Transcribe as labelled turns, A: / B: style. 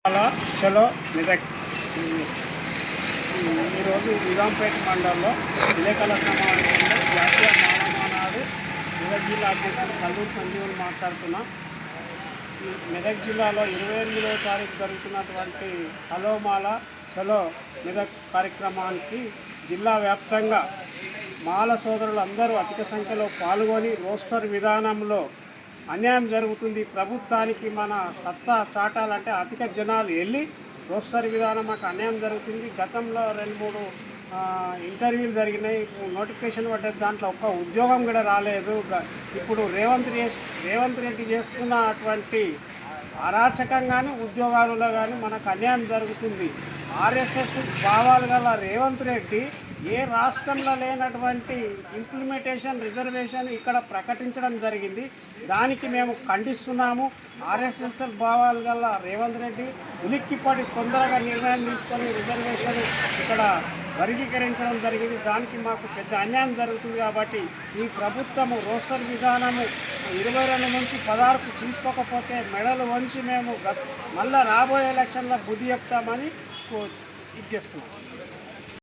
A: అలా చలో మెదక్ ఈరోజు నిజాంపేట మండలంలో విలేకరుల సమావేశంలో జాతీయ మానవనాడు మెదక్ జిల్లా అధ్యక్షుడు కల్లూరు సంజీవులు మాట్లాడుతున్నాం. మెదక్ జిల్లాలో 28వ తారీఖు జరుగుతున్నటువంటి హలో మాల చలో మెదక్ కార్యక్రమానికి జిల్లా వ్యాప్తంగా మాల సోదరులు అందరూ అధిక సంఖ్యలో పాల్గొని రోస్టర్ విధానంలో అన్యాయం జరుగుతుంది, ప్రభుత్వానికి మన సత్తా చాటాలంటే అధిక జనాలు వెళ్ళి రోస్టర్ విధానం మాకు అన్యాయం జరుగుతుంది. గతంలో 2-3 ఇంటర్వ్యూలు జరిగినాయి, నోటిఫికేషన్ పడ్డది, దాంట్లో ఒక్క ఉద్యోగం కూడా రాలేదు. ఇప్పుడు రేవంత్ రెడ్డి చేస్తున్నటువంటి అరాచకంగానే ఉద్యోగాలలో కానీ మనకు అన్యాయం జరుగుతుంది. ఆర్ఎస్ఎస్ భావాలు గల రేవంత్ రెడ్డి ఏ రాష్ట్రంలో లేనటువంటి ఇంప్లిమెంటేషన్ రిజర్వేషన్ ఇక్కడ ప్రకటించడం జరిగింది. దానికి మేము ఖండిస్తున్నాము. ఆర్ఎస్ఎస్ భావాలు గల రేవంత్ రెడ్డి ఉలిక్కిపడి తొందరగా నిర్ణయం తీసుకొని రిజర్వేషన్ ఇక్కడ వర్గీకరించడం జరిగింది. దానికి మాకు పెద్ద అన్యాయం జరుగుతుంది. కాబట్టి ఈ ప్రభుత్వము రోస్టర్ విధానము 22 నుంచి 16కు తీసుకోకపోతే మెడలు వంచి మేము మళ్ళీ రాబోయే ఎలక్షన్లో బుద్ధి చెప్తామని ఇచ్చేస్తున్నాం.